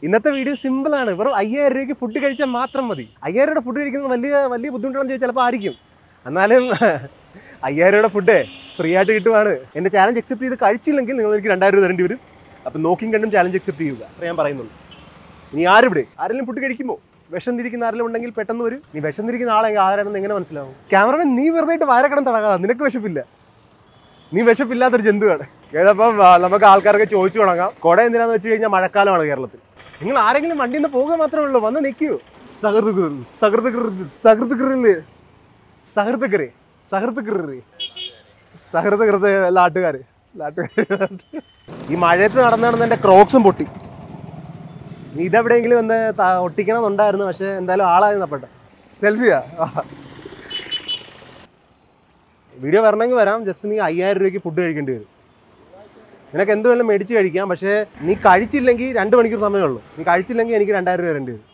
ഇന്നത്തെ video simple ആണ്. വെറും 5000 രൂപയ്ക്ക് ഫുഡ് കഴിച്ചാൽ മാത്രം മതി. 5000 രൂപ ഫുഡ് കഴിക്കുന്നത് വലിയ ബുദ്ധിമുട്ടാണെന്ന് ചോദിച്ചാൽ ചിലപ്പോൾ ആയിരിക്കും. എന്നാലും 5000 രൂപയുടെ ഫുഡ് ഫ്രീ ആയിട്ട് കിട്ടുവാണ്. എൻ്റെ ചാലഞ്ച് അക്സെപ്റ്റ് ചെയ്ത് കഴിച്ചില്ലെങ്കിൽ നിങ്ങൾ എനിക്ക് 2000 രൂപ തരേണ്ടി വരും. അപ്പം നോക്കിയും കണ്ടും ചാലഞ്ച് അക്സെപ്റ്റ് ചെയ്യുക, അത്ര ഞാൻ പറയുന്നുള്ളൂ. ഇനി ആരെങ്കിലും ഫുഡ് കഴിക്കുമോ? വിശന്നിരിക്കുന്ന ആരെങ്കിലും ഉണ്ടെങ്കിൽ പെട്ടെന്ന് വരും. നീ വിശന്നിരിക്കുന്ന ആളെ ആരാണെന്ന് എങ്ങനെ മനസ്സിലാവും? ക്യാമറമാൻ, നീ വെറുതെ വയറക്കടം തടകാതെ, നിനക്ക് വിശപ്പില്ല. നീ വിശപ്പില്ലാത്തൊരു ജന്തുവാണ്. അപ്പം നമുക്ക് ആൾക്കാർക്ക് ചോദിച്ചു തുടങ്ങാം. കുട എന്തിനാന്ന് വെച്ച് കഴിഞ്ഞാൽ മഴക്കാലമാണ് കേരളത്തിൽ. നിങ്ങൾ ആരെങ്കിലും വണ്ടിയിൽ നിന്ന് പോകുക മാത്രമേ ഉള്ളൂ, വന്ന് നിൽക്കൂ. നാട്ടുകാർ ഈ മഴയത്ത് നടന്ന് എൻ്റെ ക്രോക്സും പൊട്ടി. നീ ഇതെവിടെയെങ്കിലും വന്ന് ഒട്ടിക്കണമെന്നുണ്ടായിരുന്നു, പക്ഷെ എന്തായാലും ആളായി നപ്പെട്ട. സെൽഫിയാ? വീഡിയോ വരണമെങ്കിൽ വരാം. ജസ്റ്റ് നീ 5000 രൂപയ്ക്ക് ഫുഡ് കഴിക്കേണ്ടി വരും. നിനക്ക് എന്ത് വേണം മേടിച്ച് കഴിക്കാം, പക്ഷേ നീ കഴിച്ചില്ലെങ്കിൽ 2 മണിക്കൂർ സമയമുള്ളൂ. നീ കഴിച്ചില്ലെങ്കിൽ എനിക്ക് 2000 രൂപ തരേണ്ടി വരും.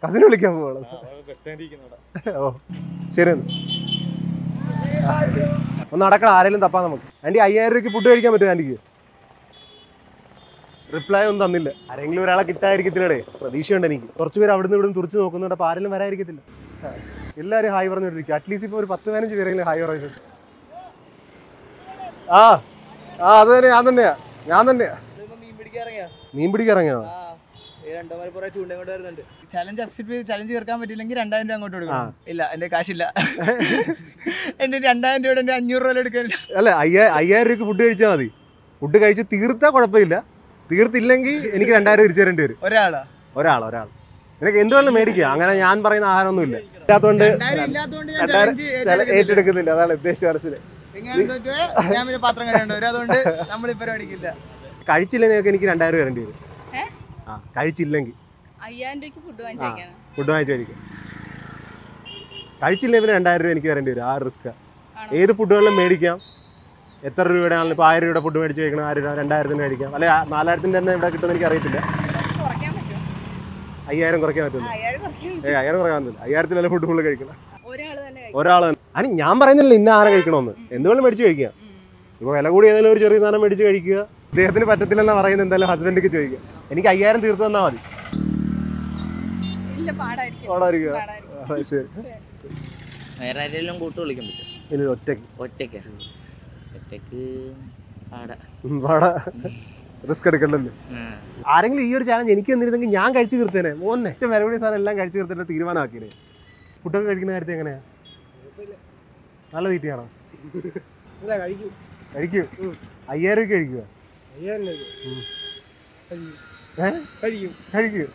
കസിന് വിളിക്കാൻ പോകണം. ഓ ശരി, ഒന്ന് നടക്കണം, ആരെങ്കിലും തപ്പാൻ നമുക്ക്. ആൻറ്റി 5000 രൂപയ്ക്ക് ഫുഡ് കഴിക്കാൻ പറ്റുമോ ആൻറ്റിക്ക്? റിപ്ലൈ ഒന്നും തന്നില്ല. ആരെങ്കിലും ഒരാളെ കിട്ടാതിരിക്കത്തില്ലേ? പ്രതീക്ഷയുണ്ട് എനിക്ക്. കുറച്ച് പേര് അവിടുന്ന് ഇവിടുന്ന് തുറച്ച് നോക്കുന്നുണ്ട്. അപ്പോൾ ആരെങ്കിലും വരാതിരിക്കത്തില്ല. എല്ലാവരും ഹായ് പറഞ്ഞുകൊണ്ടിരിക്കും. അറ്റ്ലീസ്റ്റ് ഇപ്പോൾ ഒരു 10-15 പേരെങ്കിലും ഹായ് പറയുന്നുണ്ട്. അത് തന്നെ, ഞാൻ തന്നെയാ. മീൻ പിടിക്കാൻ ഇറങ്ങിയാണോ? ചലഞ്ച് തീർക്കാൻ പറ്റില്ലെങ്കിൽ 2000 രൂപ അങ്ങോട്ട് കൊടുക്കണം. ഇല്ല, എന്റെ കാശില്ല. എന്റെ 2000 രൂപ 500 രൂപ എടുക്കാൻ. അല്ല, 5000 രൂപയ്ക്ക് ഫുഡ് കഴിച്ചാൽ മതി. ഫുഡ് കഴിച്ച് തീർത്താൽ കുഴപ്പമില്ല. തീർത്തില്ലെങ്കിൽ എനിക്ക് 2000 തിരിച്ചു തരേണ്ടി വരും. ഒരാൾ നിനക്ക് എന്ത് വേണം മേടിക്കുക. അങ്ങനെ ഞാൻ പറയുന്ന ആഹാരമൊന്നും ഇല്ല. ഇല്ലാത്തതുകൊണ്ട് ഏറ്റെടുക്കുന്നില്ല. അതാണ് ഉദ്ദേശിച്ച മനസ്സിൽ. കഴിച്ചില്ലെങ്കിൽ എനിക്ക് 2000 രൂപ തരേണ്ടി വരും. കഴിച്ചില്ലെങ്കിൽ 5000 രൂപയ്ക്ക് ഫുഡ് വാങ്ങിച്ച് കഴിക്കും. കഴിച്ചില്ലെങ്കിൽ 2000 രൂപ എനിക്ക് തരേണ്ടി വരും. ആ റിസ്ക്. ഏത് ഫുഡുകളിലും മേടിക്കാം. എത്ര രൂപയുടെ ആണെങ്കിലും ഇപ്പോൾ 1000 രൂപയുടെ ഫുഡ് മേടിച്ച് കഴിക്കണം. 2000-ന് കഴിക്കാം. അല്ലെ 4000-ന്റെ തന്നെ ഇവിടെ കിട്ടുമെന്ന് എനിക്ക് അറിയത്തില്ല. 5000 കുറയ്ക്കാൻ പറ്റുമോ? 5000 കുറയ്ക്കാൻ പറ്റില്ല. 1000-ൽ ഫുഡ് ഫുള്ള് കഴിക്കണം. ഒരാൾ തന്നെ. അതിന് ഞാൻ പറയുന്നില്ല ഇന്ന ആഹാരം കഴിക്കണമെന്ന്. എന്തുകൊണ്ടും മേടിച്ച് കഴിക്കാം. ഇപ്പോൾ വില കൂടി ഏതെങ്കിലും ഒരു ചെറിയ സാധനം മേടിച്ച് കഴിക്കുക. അദ്ദേഹത്തിന് പറ്റത്തില്ലെന്നാണ് പറയുന്നത്. എന്തായാലും ഹസ്ബൻഡിക്ക് ചോദിക്കുക. എനിക്ക് 5000 തീർത്ത് തന്നാൽ മതി. പാടായിരിക്കും. ശരി, വേറെ ആരെങ്കിലും കൂട്ട് വിളിക്കാൻ പറ്റും? ഇല്ല, ഒറ്റയ്ക്ക് റിസ്ക് എടുക്കണ്ടല്ലോ. ആരെങ്കിലും ഈ ഒരു ചാലഞ്ച് എനിക്ക് തന്നിരുന്നെങ്കിൽ ഞാൻ കഴിച്ചു തീർത്തേനെ. മോനെ വില കൂടിയ സാധനം എല്ലാം കഴിച്ചു തീർത്തിട്ട് തീരുമാനമാക്കിയത്. ഫുഡൊക്കെ കഴിക്കുന്ന കാര്യത്തിൽ എങ്ങനെയാ? നല്ല തീറ്റയാണോ? കഴിക്കും. 5000 രൂപയ്ക്ക് കഴിക്കുക? കഴിക്കും.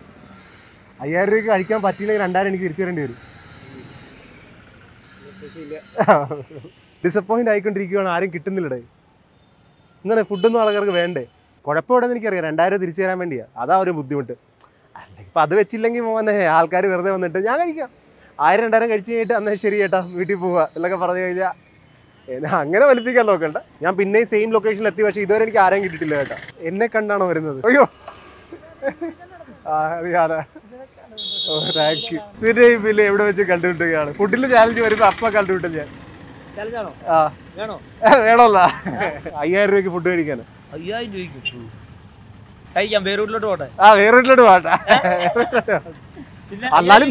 5000 രൂപയ്ക്ക് കഴിക്കാൻ പറ്റിയില്ലെങ്കിൽ 2000 എനിക്ക് തിരിച്ചു തരേണ്ടി വരും. ഡിസപ്പോയിന്റ് ആയിക്കൊണ്ടിരിക്കുകയാണ്. ആരും കിട്ടുന്നില്ലടേ. ഇങ്ങനെ ഫുഡൊന്നും ആൾക്കാർക്ക് വേണ്ടേ? കുഴപ്പമില്ലെന്ന് എനിക്കറിയാം. 2000 തിരിച്ചു തരാൻ വേണ്ടിയാ. അതാ ഒരു ബുദ്ധിമുട്ട്. അല്ലെങ്കിൽ ഇപ്പം അത് വെച്ചില്ലെങ്കിൽ മോനെ ആൾക്കാർ വെറുതെ വന്നിട്ട് ഞാൻ കഴിക്കാം 1000-2000 കഴിച്ച് കഴിഞ്ഞിട്ട് എന്നാൽ ശരി ചേട്ടാ വീട്ടിൽ പോവുക എന്നൊക്കെ പറഞ്ഞു കഴിഞ്ഞാൽ അങ്ങനെ വലിപ്പിക്കാൻ നോക്കണ്ട. ഞാൻ പിന്നെയും സെയിം ലൊക്കേഷനിൽ എത്തി. പക്ഷേ ഇതുവരെ എനിക്ക് ആരെയും കിട്ടിയിട്ടില്ല കേട്ടോ. എന്നെ കണ്ടാണോ വരുന്നത്? അയ്യോ താങ്ക് യു. പിന്നെ എവിടെ വെച്ച് കണ്ടുപിട്ടുകയാണ്. ഫുഡിൽ ചാലഞ്ച് വരുമ്പോൾ അപ്പം കണ്ടുപിട്ടും ഞാൻ. വേണമല്ല 5000 രൂപയ്ക്ക് ഫുഡ് കഴിക്കാൻ. 5000 രൂപയ്ക്ക് കഴിക്കാം. വേറെ വീട്ടിലോട്ട് പോട്ടെ. വേറെ വീട്ടിലോട്ട് പോട്ടെ. എന്നാലും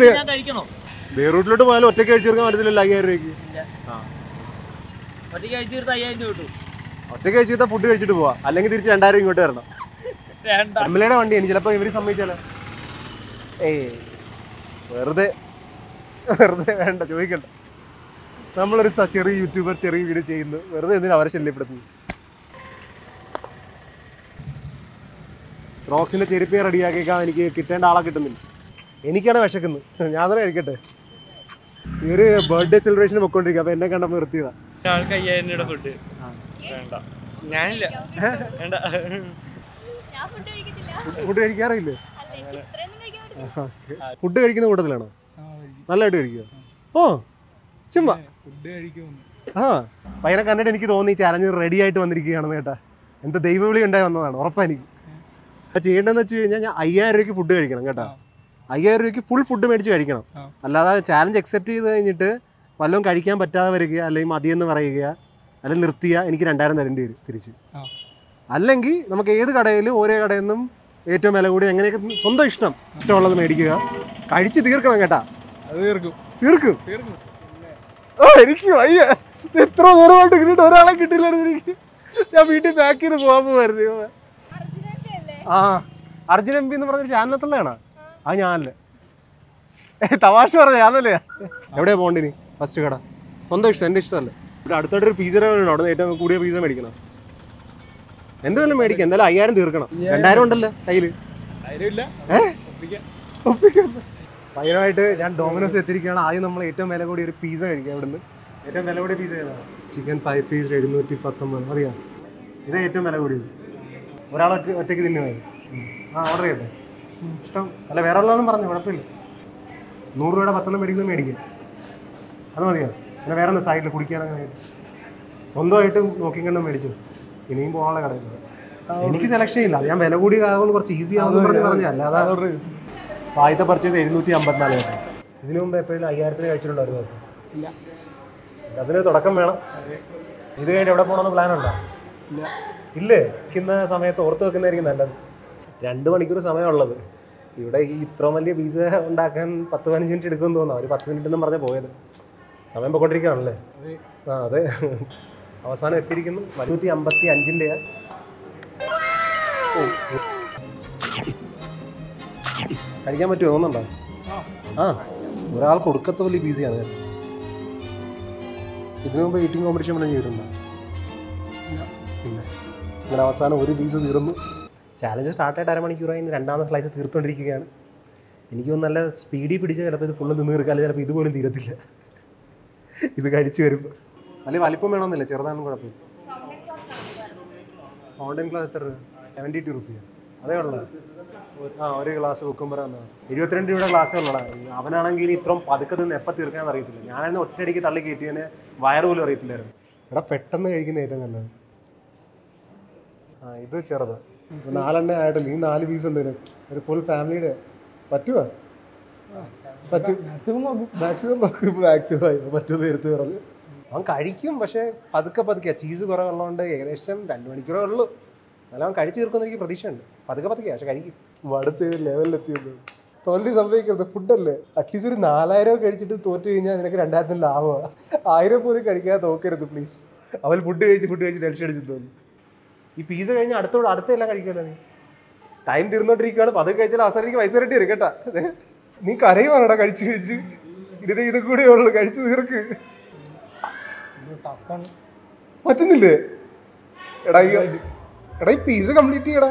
വേറെ വീട്ടിലോട്ട് പോയാലും ഒറ്റയ്ക്ക് കഴിച്ചു തീർക്കാൻ പറ്റത്തില്ലല്ലോ 5000 രൂപയ്ക്ക്. ഒറ്റയ്ക്ക് കഴിച്ചു തീർത്ത് 5000 രൂപ കിട്ടും. ഒറ്റയ്ക്ക് കഴിച്ചു തീർത്താൽ ഫുഡ് കഴിച്ചിട്ട് പോവാം. അല്ലെങ്കിൽ തിരിച്ച് 2000 ഇങ്ങോട്ട് തരണം. എംഎൽഎയുടെ വണ്ടിയാണ്. ചിലപ്പോൾ ഇവർ സമ്മതിച്ചാലോ? വെറുതെ വേണ്ട, ചോദിക്കണ്ട. നമ്മളൊരു ചെറിയ യൂട്യൂബർ ചെറിയ വീഡിയോ ചെയ്യുന്നു. വെറുതെ എന്തിനാ അവരെ ശല്യപ്പെടുത്തുന്നു? റോക്സിന്റെ ചെരുപ്പ് റെഡിയാക്കിയേക്കാൻ എനിക്ക് കിട്ടേണ്ട ആളെ കിട്ടുന്നില്ല. എനിക്കാണ് വിശക്കുന്നത്. ഞാൻ തന്നെ കഴിക്കട്ടെ. ഈ ഒരു ബർത്ത്ഡേ സെലിബ്രേഷൻ പൊക്കോണ്ടിരിക്കുക. അപ്പൊ എന്നെ കണ്ടപ്പോൾ നിർത്തിയതാ. ആൾക്ക് 5000 രൂപയുടെ ഫുഡ് വേണ്ട. ഞാനില്ല, വേണ്ട. ഫുഡ് കഴിക്കാറില്ലേ? ഫുഡ് കഴിക്കുന്ന കൂട്ടത്തിലാണോ? നല്ലതായിട്ട് കഴിക്കുക? ഓ ചുമ്മാ പയ്യനെ കണ്ടിട്ട് എനിക്ക് തോന്നി ചാലഞ്ച് റെഡി ആയിട്ട് വന്നിരിക്കുകയാണെന്ന് കേട്ടാ. എന്താ ദൈവവിളി ഉണ്ടായി വന്നതാണ് ഉറപ്പാണ് എനിക്ക്. അപ്പോൾ ചെയ്യേണ്ടതെന്ന് വെച്ച് കഴിഞ്ഞാൽ ഞാൻ 5000 രൂപയ്ക്ക് ഫുഡ് കഴിക്കണം കേട്ടോ. 5000 രൂപയ്ക്ക് ഫുൾ ഫുഡ് മേടിച്ച് കഴിക്കണം. അല്ലാതെ ചാലഞ്ച് അക്സെപ്റ്റ് ചെയ്ത് കഴിഞ്ഞിട്ട് വല്ലതും കഴിക്കാൻ പറ്റാതെ വരിക, അല്ലെങ്കിൽ മതിയെന്ന് പറയുക, അല്ലെങ്കിൽ നിർത്തിയ എനിക്ക് 2000 തരേണ്ടി വരും തിരിച്ച്. അല്ലെങ്കിൽ നമുക്ക് ഏത് കടയിലും ഓരോ കടയിൽ നിന്നും ഏറ്റവും വില കൂടി എങ്ങനെയൊക്കെ സ്വന്തം ഇഷ്ടമുള്ളത് മേടിക്കുക, കഴിച്ച് തീർക്കണം കേട്ടാ. അത് തീർക്കും. തീർക്കും. തീർക്കും. ഓ എനിക്ക് വയ്യ, എത്ര നേരമായിട്ട് കിട്ടിയിട്ട് ഒരാളെ കിട്ടിയില്ലായിരുന്നു എനിക്ക്. ഞാൻ വീട്ടിൽ പാക്ക് ചെയ്ത് പോകാൻ പോവായിരുന്നു. ആ അർജുൻ എം പി എന്ന് പറഞ്ഞൊരു ചാനലത്തുള്ളതാണോ? അത് ഞാനല്ലേ, തമാശ പറഞ്ഞ ഞാനല്ലേ. എവിടെയാ പോകണ്ടിനി ഫസ്റ്റ് കട? സ്വന്തം ഇഷ്ടം, എൻ്റെ ഇഷ്ടമല്ലേ. ഇവിടെ അടുത്തോട്ടൊരു പിസ്സ ഉണ്ട്, അവിടെ ഏറ്റവും കൂടിയ പിസ്സ മേടിക്കണം. എന്തെങ്കിലും മേടിക്കാം, എന്തായാലും 5000 തീർക്കണം. 2000 ഉണ്ടല്ലോ കയ്യിൽ. ഭയങ്കരമായിട്ട് ഞാൻ ഡോമിനോസ് എത്തിയിരിക്കുകയാണ്. ആദ്യം നമ്മൾ ഏറ്റവും വില കൂടി ഒരു പിസ്സ കഴിക്കാം. ഇവിടുന്ന് ഏറ്റവും വില കൂടിയ പിസ്സ ഏതാണ്? Chicken 5 piece 719. അറിയാം, ഇതാ ഏറ്റവും വില കൂടിയത്. ഒരാൾ ഒറ്റയ്ക്ക് തിന്നുമായി. ഓർഡർ ചെയ്യട്ടെ? ഇഷ്ടം അല്ല, വേറെ ഉള്ളതൊന്നും പറഞ്ഞു കുഴപ്പമില്ല. 100 രൂപയുടെ 10 മേടിക്കുന്നത് മേടിക്കാം, അത് മതിയോ? പിന്നെ വേറെ എന്താ സൈഡിൽ കുടിക്കാനങ്ങനെ സ്വന്തമായിട്ട് നോക്കിക്കണ്ട മേടിച്ചു. ഇനിയും പോകാനുള്ള കടയിൽ എനിക്ക് സെലക്ഷൻ ഇല്ല. അത് ഞാൻ വില കൂടി ആകുമ്പോൾ കുറച്ച് ഈസി ആവുമെന്ന് പറഞ്ഞ അല്ലാതെ. ആദ്യത്തെ പർച്ചേസ് 754. ഇതിനു മുമ്പ് എപ്പോഴും 5000 കഴിച്ചിട്ടുണ്ടോ ഒരു ദിവസം? ഇല്ല. അതിനൊരു തുടക്കം വേണം. ഇത് കഴിഞ്ഞ് എവിടെ പോകണമെന്ന് പ്ലാൻ ഉണ്ടോ? ഇല്ലേ? ഇരിക്കുന്ന സമയത്ത് ഓർത്ത് വെക്കുന്നതായിരിക്കും നല്ലത്. 2 മണിക്കൂർ സമയമുള്ളത്. ഇവിടെ ഈ ഇത്ര വലിയ പിസ്സ ഉണ്ടാക്കാൻ 10-15 മിനിറ്റ് എടുക്കുമെന്ന് തോന്നുന്നു. അവർ 10 മിനിറ്റ് എന്നും പറഞ്ഞാൽ പോയത്. സമയം പോയിക്കൊണ്ടിരിക്കുകയാണല്ലേ? ആ അതെ, അവസാനം എത്തിയിരിക്കുന്നു. 155-ൻ്റെ. കഴിക്കാൻ പറ്റുമോ തോന്നുന്നുണ്ടോ? ആ ഒരാൾ കൊടുക്കത്ത വലിയ പിസയാണ് കേട്ടോ. ഇതിനു മുമ്പ് ഈറ്റിംഗ് കോമ്പറ്റീഷൻ വല്ലതും ചെയ്തിട്ടുണ്ടോ? പിന്നെ ഇങ്ങനെ അവസാനം ഒരു പീസ് തീർന്നു. ചാലഞ്ച് സ്റ്റാർട്ടായിട്ട് അരമണിക്കൂറായി. രണ്ടാമത്തെ സ്ലൈസ് തീർത്തുകൊണ്ടിരിക്കുകയാണ്. എനിക്ക് നല്ല സ്പീഡിൽ പിടിച്ചാൽ ചിലപ്പോൾ ഇത് ഫുള്ള് നിന്ന് തീർക്കാതെ ചിലപ്പോൾ ഇതുപോലും തീരത്തില്ല. ഇത് കഴിച്ച് വരുമ്പോൾ വലിയ വലിപ്പം വേണമെന്നില്ല, ചെറുതാണെന്ന് കുഴപ്പമില്ല. ഫൗണ്ടൻ ഗ്ലാസ് എത്ര രൂപ? 72 റുപ്പിയ. അതേ ഉള്ളൂ. ഒരു ഗ്ലാസ് കുക്കുംബറാണ് 72 രൂപയുടെ ഗ്ലാസ് ഉള്ളതാണ്. അവനാണെങ്കിൽ ഇത്രയും പതുക്കെ നിന്ന് എപ്പോൾ തീർക്കാമെന്ന് അറിയത്തില്ല. ഞാനതിന് ഒറ്റയടിക്ക് തള്ളി കയറ്റിയതിന് വയറ് പോലും അറിയത്തില്ലായിരുന്നു. ഇവിടെ പെട്ടെന്ന് കഴിക്കുന്ന ഏറ്റവും നല്ലത്. ഇത് ചെറുത് 4 ആയിട്ടില്ല. ഈ 4 പീസ് ഉണ്ട്. ഒരു ഫുൾ ഫാമിലിയുടെ പറ്റുമോ? പറ്റും, മാക്സിമം നോക്കും. മാക്സിമം പറ്റുമെന്ന് എടുത്ത് പറഞ്ഞു. അവൻ കഴിക്കും, പക്ഷേ പതുക്കെ. ചീസ് കുറവുള്ളതുകൊണ്ട് ഏകദേശം 2 മണിക്കൂറേ ഉള്ളൂ. എന്നാലും അവൻ കഴിച്ച് തീർക്കുമെന്ന് എനിക്ക് പ്രതീക്ഷയുണ്ട്. പതുക്കെ, പക്ഷെ കഴിക്കും. മടുത്ത് ലെവലിലെത്തിയത് തോൽവി സംഭവിക്കരുത്. ഫുഡല്ലേ, അറ്റ്ലീസ്റ്റ് ഒരു 4000 കഴിച്ചിട്ട് തോറ്റു കഴിഞ്ഞാൽ നിനക്ക് 2000 ലാഭമാണ്. 1000 പോലും കഴിക്കാതെ തോക്കരുത് പ്ലീസ്. അവൻ ഫുഡ് കഴിച്ച് ടെൻഷൻ അടിച്ചു തോന്നുന്നു. ഈ പിസ്സ കഴിഞ്ഞാൽ അടുത്തെല്ലാം കഴിക്കുമല്ലോ നീ. ടൈം തീർന്നോണ്ടിരിക്കുകയാണ്. പതുക്കെ കഴിച്ചാൽ അവസാനം എനിക്ക് പൈസ റെഡി വരും കേട്ടാ. നീ കരയുവാണോടാ കഴിച്ച് ഇത് കൂടെ ഉള്ളു, കഴിച്ചു തീർക്ക്. പറ്റുന്നില്ലേ? എടാ ഈ പിസ്സ കംപ്ലീറ്റ് ചെയ്യടാ.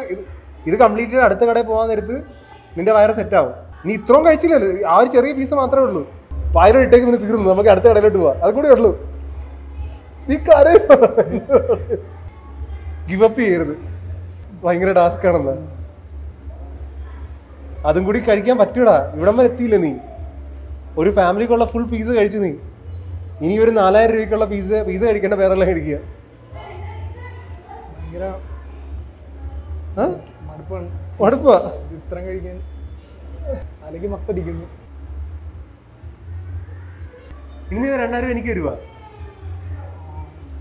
ഇത് കംപ്ലീറ്റ് ചെയ്ത് അടുത്ത കടയിൽ പോകാൻ നേരത്ത് നിന്റെ വയറ് സെറ്റ് ആവും. നീ ഇത്രയും കഴിച്ചില്ലല്ലോ, ആ ഒരു ചെറിയ പീസ് മാത്രമേ ഉള്ളൂ. വയറ് ഇട്ടേക്ക് പിന്നെ തീർന്നു. നമുക്ക് അടുത്ത കടയിലോട്ട് പോവാം, അത് കൂടെ ഉള്ളൂ. നീ ഗിവ് അപ്പ് ചെയ്യരുത്, ഭയങ്കര ടാസ്ക് ആണെന്നാ. അതും കൂടി കഴിക്കാൻ പറ്റൂടാ. ഇവിടം വരെ എത്തിയില്ല നീ. ഒരു ഫാമിലിക്കുള്ള ഫുൾ പീസ് കഴിച്ചു നീ. ഇനി ഒരു 4000 രൂപയ്ക്കുള്ള പീസ കഴിക്കേണ്ട വേറെല്ലാം കഴിക്കുക. മടുപ്പാ ഇത്രയും കഴിക്കാൻ അല്ലെങ്കിൽ മൊത്തടിക്കുന്നു. ഇനി 2000 എനിക്ക് തരുവാ.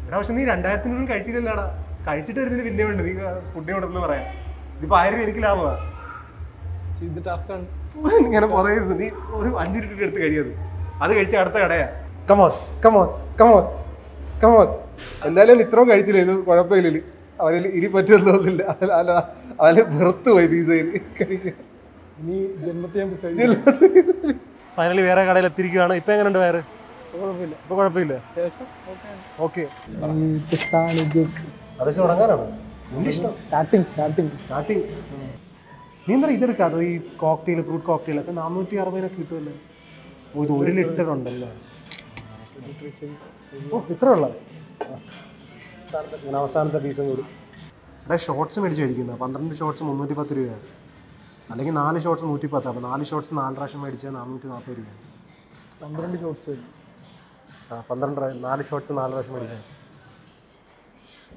എടാ പക്ഷെ നീ 2000-നും കഴിച്ചില്ലല്ലോടാ. കഴിച്ചിട്ട് വരുന്നതിന് പിന്നെ ഉണ്ട് നീ ഫുഡിനെ കൊടുത്തെന്ന് പറയാം. ഇതിപ്പോ 1000 രൂപ എനിക്ക് ലാഭമാണ്. ഇങ്ങനെ പറയുന്നത് നീ ഒരു 5 രൂപ എടുത്ത് കഴിയത്. അത് കഴിച്ച അടുത്ത കടയാ. കമോൺ. എന്തായാലും ഇത്രയും കഴിച്ചില്ല, ഇത് കുഴപ്പമില്ല. അവരിൽ ഇനി പറ്റുമെന്ന് തോന്നുന്നില്ല. അവന് വെറുത്ത് പോയി പിസയിൽ കഴിക്കാൻ. ഫൈനലി വേറെ കടയിൽ എത്തിയിരിക്കുകയാണ്. ഇപ്പൊ എങ്ങനെയുണ്ട് വയറ്? ഇപ്പൊ കുഴപ്പമില്ല. ഓക്കെ, അതൊക്കെ തുടങ്ങാനാണ് സ്റ്റാർട്ടിങ്. നീ എന്താ ഇതെടുക്കാതെ? ഈ കോക്ടെയിൽ, ഫ്രൂട്ട് കോക്ടെയിൽ ഒക്കെ 460 കിട്ടുമല്ലോ. ഇത് 1 ലിറ്റർ ഉണ്ടല്ലോ. ഇത്ര ഉള്ള ഞാൻ അവസാനത്തെ പീസും കൂടി. ഇവിടെ ഷോർട്സ് മേടിച്ച് കഴിക്കുന്നത് 12 ഷോർട്സ് 310 രൂപയാണ്. അല്ലെങ്കിൽ 4 ഷോർട്സ് 110. അപ്പോൾ 4 ഷോർട്സ് 4 പ്രാവശ്യം മേടിച്ചാൽ 440 രൂപയാണ്. 12 ഷോർട്സ്. 4 ഷോർട്സ് 4 പ്രാവശ്യം മേടിച്ചാൽ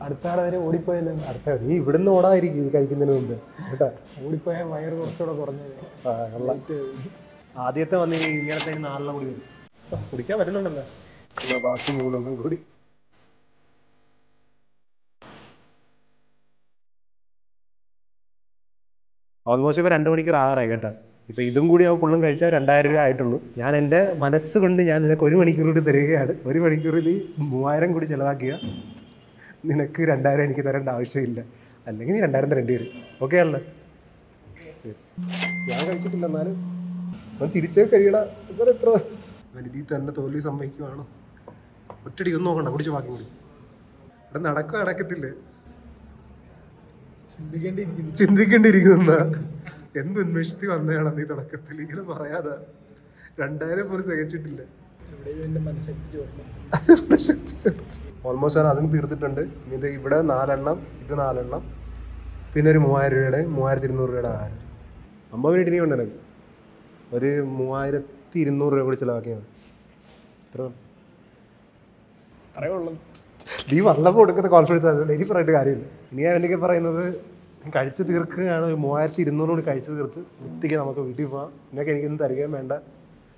അടുത്ത ആളെ വരെ ഓടിപ്പോയല്ലോ. അടുത്ത നീ ഇവിടുന്ന് ഓടാതിരിക്കും ഇത് കഴിക്കുന്നതിന് മുമ്പ് കേട്ടാ. ഓടിപ്പോയ വയറ് കുറച്ചുകൂടെ കുറഞ്ഞത്. ആദ്യത്തെ വന്ന് ഇങ്ങനത്തെ 4 കൂടി വരും. കുടിക്കാൻ പറ്റുന്നുണ്ടല്ലോ. ബാക്കി 3 കൂടി. ഓൾമോസ്റ്റ് ഇപ്പോൾ 2 മണിക്കൂർ ആറായി കേട്ടോ. ഇപ്പോൾ ഇതും കൂടി അവൻ ഫുള്ളും കഴിച്ചാൽ 2000 രൂപ ആയിട്ടുള്ളൂ. ഞാൻ എൻ്റെ മനസ്സുകൊണ്ട് ഞാൻ നിനക്ക് 1 മണിക്കൂർ കൂടി തരികയാണ്. 1 മണിക്കൂർ നീ 3000 കൂടി ചിലവാക്കുക. നിനക്ക് 2000 എനിക്ക് തരേണ്ട ആവശ്യമില്ല. അല്ലെങ്കിൽ നീ 2000 തരേണ്ടി വരും. ഓക്കെ അല്ലേ? ഞാൻ കഴിച്ചിട്ടില്ല, എന്നാലും അവൻ ചിരിച്ചേ കഴിയണ എത്ര വലുതി തന്നെ തോൽവി സമ്മതിക്കുവാണോ? ഒറ്റടി ഒന്നും നോക്കണ്ട, കുടിച്ച് ബാക്കി കൂടി. ഇവിടെ നടക്കത്തില്ലേ? ചിന്തിക്കേണ്ടിയിരിക്കുന്ന എന്ത് ഉന്മേഷത്തിൽ വന്നതാണ് നീ തുടക്കത്തിൽ ഇങ്ങനെ പറയാതെ. 2000 പോലും തികച്ചിട്ടില്ല. ഓൾമോസ്റ്റ് ഞാൻ അതും തീർത്തിട്ടുണ്ട്. ഇനി ഇവിടെ 4 എണ്ണം, ഇത് 4 എണ്ണം, പിന്നെ ഒരു 3000 രൂപയുടെ 3200 രൂപയുടെ ആഹാരം. 50 മിനിറ്റ് ഇനി ഉണ്ട് എനിക്ക്. ഒരു 3200 രൂപ കൂടി ചിലവാക്കിയാണ്. അത്രേ ഉള്ളൂ. നീ വന്നപ്പോൾ കൊടുക്കുന്ന കോൺഫിഡൻസ് ആയിരുന്നു. എനിക്ക് പറഞ്ഞിട്ട് കാര്യമില്ല. ഇനി ഞാൻ എനിക്ക് പറയുന്നത് കഴിച്ച് തീർക്കുകയാണ്. ഒരു 3200 കൂടി കഴിച്ച് തീർത്ത് വൃത്തിക്ക് നമുക്ക് വീട്ടിൽ പോകാം. നിനക്ക് എനിക്കൊന്നും തരികയും വേണ്ട.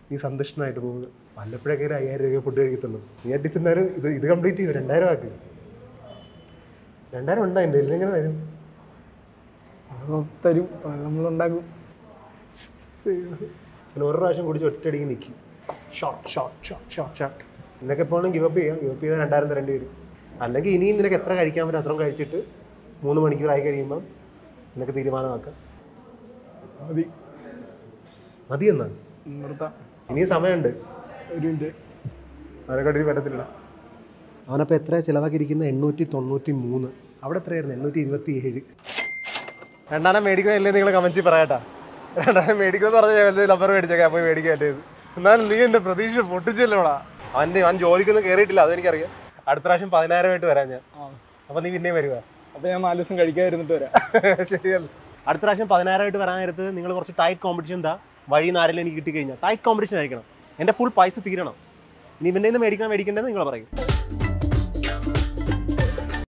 നീ സന്തുഷ്ടനായിട്ട് പോവുക. വല്ലപ്പോഴൊക്കെ ഒരു 5000 രൂപ ഫുഡ് കഴിക്കത്തുള്ളൂ. നീ അടിച്ചെന്നാലും ഇത് കംപ്ലീറ്റ് ചെയ്യും. 2000 ആക്കി. 2000 ഉണ്ടാ എൻ്റെ എങ്ങനെ തരും? തരും, നമ്മളുണ്ടാക്കും. പിന്നെ ഒരു പ്രാവശ്യം കുടിച്ച് ഒറ്റയടിക്ക് നിൽക്കും. ഷോട്ട്. നിനക്ക് എപ്പോഴും ഗിവപ്പ് ചെയ്യാം. ഗിവപ്പ് ചെയ്താൽ 2000 തരേണ്ടി വരും. അല്ലെങ്കിൽ ഇനിയും നിനക്ക് എത്ര കഴിക്കാൻ പറ്റും അത്രയും കഴിച്ചിട്ട് 3 മണിക്കൂറായി കഴിയുമ്പം നിനക്ക് തീരുമാനമാക്കാം. മതി എന്നാ നിർത്താം. ഇനിയും സമയമുണ്ട്. 1 മിനിറ്റ്. അതിനെക്കാട്ടി പറ്റത്തില്ല. അവനപ്പോൾ എത്ര ചിലവാക്കിയിരിക്കുന്ന? 893. അവിടെ എത്രയായിരുന്നു? 827. 2 മേടിക്കുന്നതല്ലേ നിങ്ങൾ കമൻസിൽ പറയാട്ടാ. 2 മേടിക്കുമെന്ന് പറഞ്ഞാൽ വലിയ നമ്പർ മേടിച്ചേക്കാം. പോയി മേടിക്കാൻ പറ്റിയത്. എന്നാലും നീ എൻ്റെ പ്രതീക്ഷ പൊട്ടിച്ചല്ലോടാ. അവൻ ജോലിക്കൊന്നും കയറിയിട്ടില്ല, അതെനിക്കറിയാം. അടുത്ത പ്രാവശ്യം 10000 വരാം ഞാൻ. അപ്പോൾ നീ പിന്നെയും വരുക. അപ്പോൾ ഞാൻ 4 ദിവസം കഴിക്കാതിരുന്നിട്ട് വരാം. ശരിയല്ല. അടുത്ത പ്രാവശ്യം 10000 വരാൻ നേരത്ത് നിങ്ങൾ കുറച്ച് ടൈറ്റ് കോമ്പറ്റീഷൻ എന്താ വഴി നാരെല്ലാം എനിക്ക് കിട്ടിക്കഴിഞ്ഞാൽ ടൈറ്റ് കോമ്പറ്റീഷൻ ആയിരിക്കണം. എൻ്റെ ഫുൾ പൈസ തീരണം. ഇനി ഇവൻ്റെ നിന്ന് മേടിക്കേണ്ടതെന്ന് നിങ്ങൾ പറയും.